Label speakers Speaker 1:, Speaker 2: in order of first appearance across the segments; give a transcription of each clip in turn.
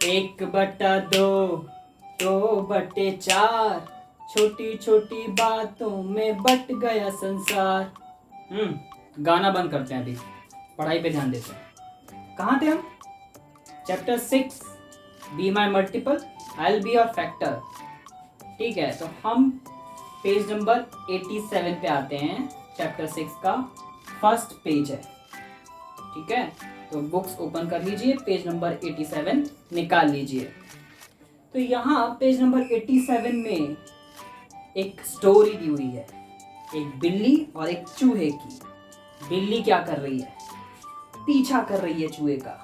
Speaker 1: एक बटा दो, दो बटे चार, छोटी छोटी बातों में बट गया संसार। गाना बंद करते हैं, अभी पढ़ाई पे ध्यान देते हैं। कहाँ थे हम? Chapter 6 be my multiple, I will be your factor. ठीक है, तो हम पेज नंबर 87 पे आते हैं। चैप्टर 6 का फर्स्ट पेज है। ठीक है, तो बुक्स ओपन कर लीजिए, पेज नंबर 87 निकाल लीजिए। तो यहाँ पेज नंबर 87 में एक स्टोरी दी हुई है, एक बिल्ली और एक चूहे की। बिल्ली क्या कर रही है? पीछा कर रही है चूहे का।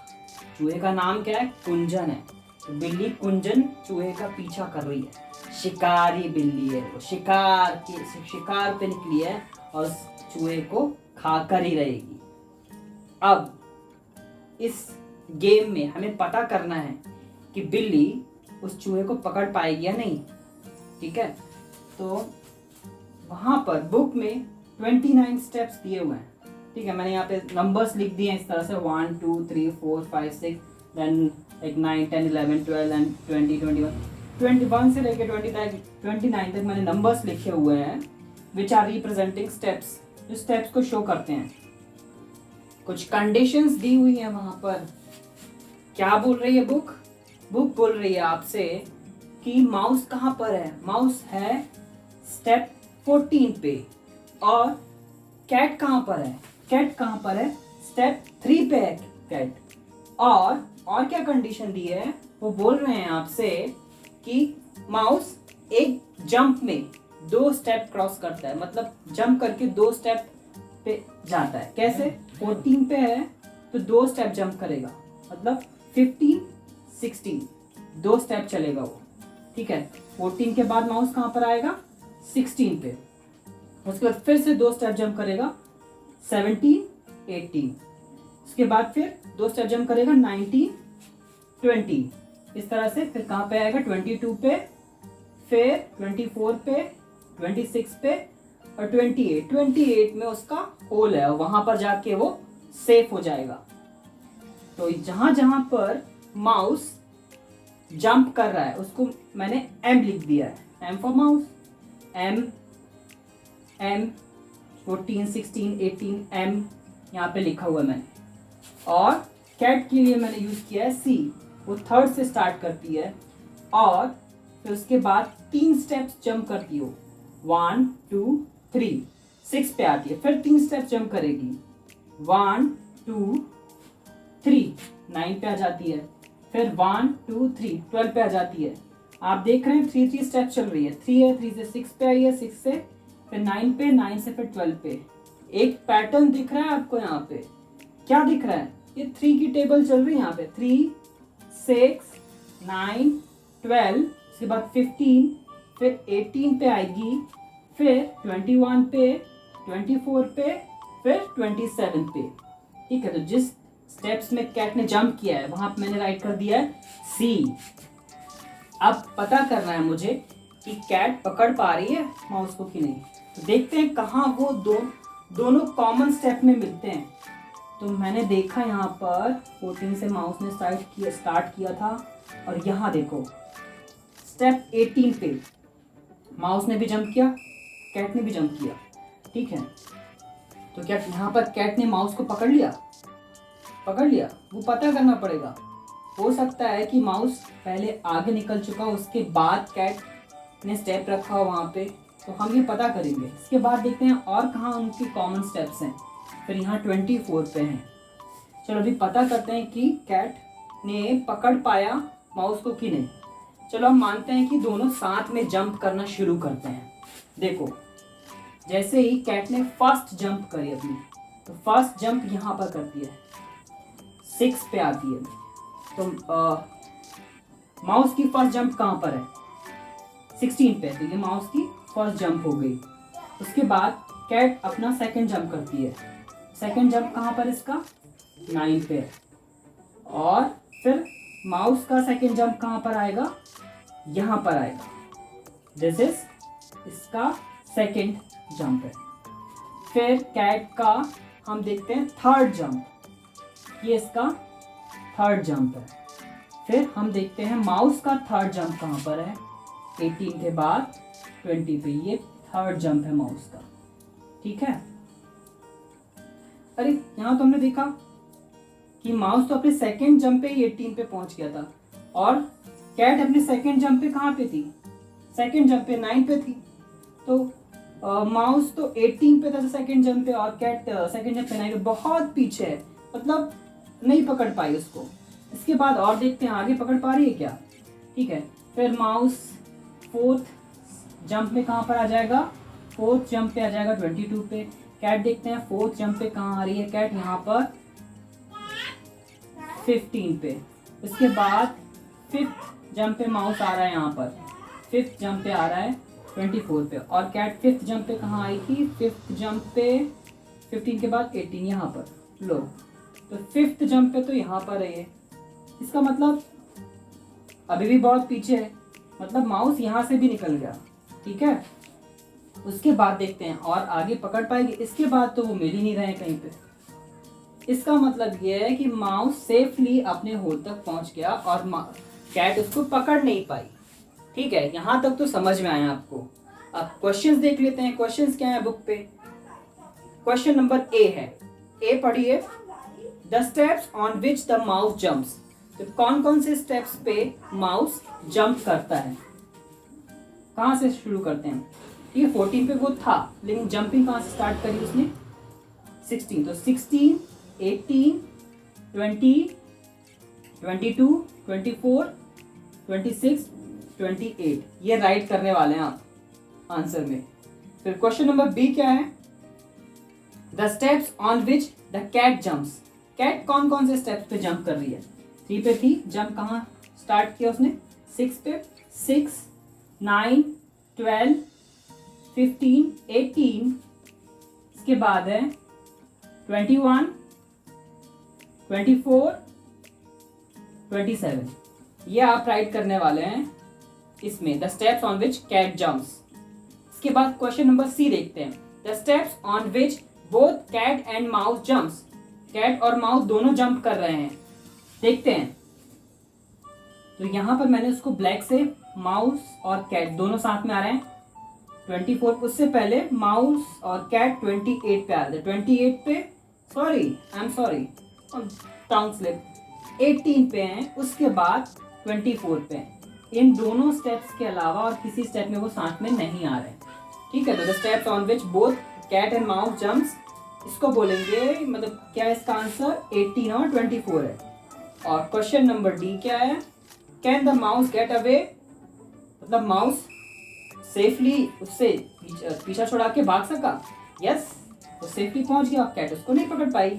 Speaker 1: चूहे का नाम क्या है? कुंजन है। तो बिल्ली कुंजन चूहे का पीछा कर रही है। शिकारी बिल्ली है वो, शिकार पे निकली है और चूहे को खाकर ही रहेगी। अब इस गेम में हमें पता करना है कि बिल्ली उस चूहे को पकड़ पाएगी या नहीं। ठीक है, तो वहां पर बुक में 29 स्टेप्स दिए हुए हैं। ठीक है, मैंने यहाँ पे नंबर्स लिख दिए हैं इस तरह से 1 2 3 4 5 6 देन like 9 10 11 12 एंड 20 21 से लेकर 29 तक मैंने नंबर्स लिखे हुए हैं विच आर रिप्रेजेंटिंग स्टेप्स, जो स्टेप्स को शो करते हैं। कुछ कंडीशंस दी हुई है वहां पर। क्या बोल रही है बुक? बुक बोल रही है आपसे कि माउस कहाँ पर है। माउस है स्टेप 14 पे। और कैट कहाँ पर है? कैट कहाँ पर है? स्टेप 3 पे है कैट। और क्या कंडीशन दी है? वो बोल रहे हैं आपसे कि माउस एक जंप में 2 स्टेप क्रॉस करता है, मतलब जंप करके 2 स्टेप पे जाता है। कैसे? 14 पे है तो 2 स्टेप जंप करेगा, मतलब 15 16 2 स्टेप चलेगा वो। ठीक है, 14 के बाद माउस कहाँ पर आएगा? 16 पे। उसके बाद फिर से 2 स्टेप जंप करेगा 17 18। उसके बाद फिर 2 स्टेप जंप करेगा 19 20। इस तरह से फिर कहाँ पे आएगा? 22 पे, फिर 24 पे, 26 पे और 28 में उसका होल है और वहां पर जाके वो सेफ हो जाएगा। तो जहां जहां पर माउस जंप कर रहा है उसको मैंने एम लिख दिया है। M for mouse, M 14 16 18 M यहाँ पे लिखा हुआ है मैंने। और कैट के लिए मैंने यूज किया है सी, वो 3rd से स्टार्ट करती है और फिर उसके बाद 3 स्टेप्स जंप करती हो। 1 2 3 6 पे आती है, फिर 3 स्टेप्स जंप करेगी 1 2 3 9 पे आ जाती है, फिर 1 2 3 12 पे आ जाती है। आप देख रहे हैं 3 स्टेप चल रही है। 3 है, 3 से 6 पे आई है, 6 से फिर 9 पे, 9 से फिर 12 पे। एक पैटर्न दिख रहा है आपको यहाँ पे? क्या दिख रहा है? ये 3 की टेबल चल रही है यहाँ पे। 3 6 9 12, उसके बाद 15, फिर 18 पे आएगी, फिर 21 पे, 24 पे, फिर 27 पे। ठीक है, तो जिस स्टेप्स में कैट ने जंप किया है वहां पे मैंने राइट कर दिया है सी। अब पता करना है मुझे कि कैट पकड़ पा रही है माउस को कि नहीं। तो देखते हैं कहाँ वो दोनों कॉमन स्टेप में मिलते हैं। तो मैंने देखा यहाँ पर 14 से माउस ने स्टार्ट किया था और यहाँ देखो स्टेप 18 पे माउस ने भी जंप किया, कैट ने भी जंप किया। ठीक है, तो क्या यहाँ पर कैट ने माउस को पकड़ लिया? पकड़ लिया, वो पता करना पड़ेगा। हो सकता है कि माउस पहले आगे निकल चुका, उसके बाद कैट ने स्टेप रखा हो वहाँ पे, तो हम ये पता करेंगे। इसके बाद देखते हैं और कहाँ उनकी कॉमन स्टेप्स हैं। फिर यहाँ 24 पे हैं। चलो अभी पता करते हैं कि कैट ने पकड़ पाया माउस को कि नहीं। चलो हम मानते हैं कि दोनों साथ में जंप करना शुरू करते हैं। देखो जैसे ही कैट ने फर्स्ट जंप करी अपनी, तो फर्स्ट जंप यहाँ पर करती है, 6 पे आती है। तो माउस की फर्स्ट जंप कहाँ पर है? 16 पे। तो ये माउस की फर्स्ट जंप हो गई। उसके बाद कैट अपना सेकंड जंप करती है। सेकंड जंप कहाँ पर इसका? 9 पे। और फिर माउस का सेकंड जंप कहाँ पर आएगा? यहाँ पर आएगा। दिस इज इसका सेकंड जंप है। फिर कैट का हम देखते हैं थर्ड जंप, ये इसका थर्ड जंप है। फिर हम देखते हैं माउस का थर्ड जंप कहाँ पर है, 18 के बाद 20 पे, ये थर्ड जंप है माउस का। ठीक है, अरे यहाँ तो हमने देखा कि माउस तो अपने सेकेंड जंप पे ही 18 पे पहुंच गया था, और कैट अपने सेकेंड जंप पे कहाँ पे थी, सेकेंड जंप पे 9 पे थी। तो माउस तो 18 पे था सेकेंड जंप पे, और कैट सेकेंड जंप पे 9 पे, बहुत पीछे है, मतलब नहीं पकड़ पाई उसको। इसके बाद और देखते हैं आगे पकड़ पा रही है क्या। ठीक है, फिर माउस फोर्थ जंप में कहाँ पर आ जाएगा, फोर्थ जंप पे आ जाएगा 22 पे। कैट देखते हैं फोर्थ जंप पे कहाँ आ रही है कैट, यहाँ पर 15 पे। इसके बाद फिफ्थ जंप पे माउस आ रहा है, यहाँ पर फिफ्थ जंप पे आ रहा है 24 पे, और कैट फिफ्थ जंप पे कहाँ आई थी, फिफ्थ जंप पे 15 के बाद 18 यहाँ पर। लो, तो फिफ्थ जंप पे तो यहाँ पर है ये, इसका मतलब अभी भी बहुत पीछे है, मतलब माउस यहाँ से भी निकल गया। ठीक है, उसके बाद देखते हैं और आगे पकड़ पाएगी, इसके बाद तो वो मिल ही नहीं रहे कहीं पे। इसका मतलब ये है कि माउस सेफली अपने होल तक पहुंच गया और कैट उसको पकड़ नहीं पाई। ठीक है, यहाँ तक तो समझ में आया आपको। अब क्वेश्चंस देख लेते हैं, क्वेश्चंस क्या है बुक पे। क्वेश्चन नंबर ए है, ए पढ़िए, the steps on which the mouse jumps. तो कौन कौन से स्टेप्स पे माउस जंप करता है, कहाँ से शुरू करते हैं। ठीक है, 14 पे वो था, लेकिन जंपिंग कहाँ से स्टार्ट करी उसने, 16। तो 16, 18, 20, 22, 24, 26, 28, ये राइट करने वाले हैं आप आंसर में। फिर क्वेश्चन नंबर बी क्या है, the steps on which the cat jumps. Cat कौन कौन से स्टेप्स पे जंप कर रही है, 3 पे थी, जंप कहाँ स्टार्ट किया उसने, 6 पे, 6, 9, 12, 15, 18, इसके बाद है 21, 24, 27, ये आप राइट करने वाले हैं इसमें, the steps on which cat jumps. इसके बाद क्वेश्चन नंबर सी देखते हैं, the steps on which both cat and mouse jumps. Cat और माउस दोनों जंप कर रहे हैं, देखते हैं। तो यहां पर मैंने उसको ब्लैक से, माउस और कैट दोनों साथ में आ रहे हैं, 24, उससे पहले माउस और कैट 28 पे आ रहे थे, 28 पे, सॉरी टाउन स्लिप, 18 पे हैं, उसके बाद 24 पे हैं। इन दोनों स्टेप्स के अलावा और किसी स्टेप में वो साथ में नहीं आ रहे। ठीक है, तो the steps on which both cat and mouse jumps, इसको बोलेंगे, मतलब क्या है इसका आंसर, 18 और 24 है। और क्वेश्चन नंबर डी क्या है, can the mouse get away, मतलब माउस सेफली उससे पीछा छुड़ा के भाग सका। यस, वो सेफली पहुंच गया, कैट उसको नहीं पकड़ पाई।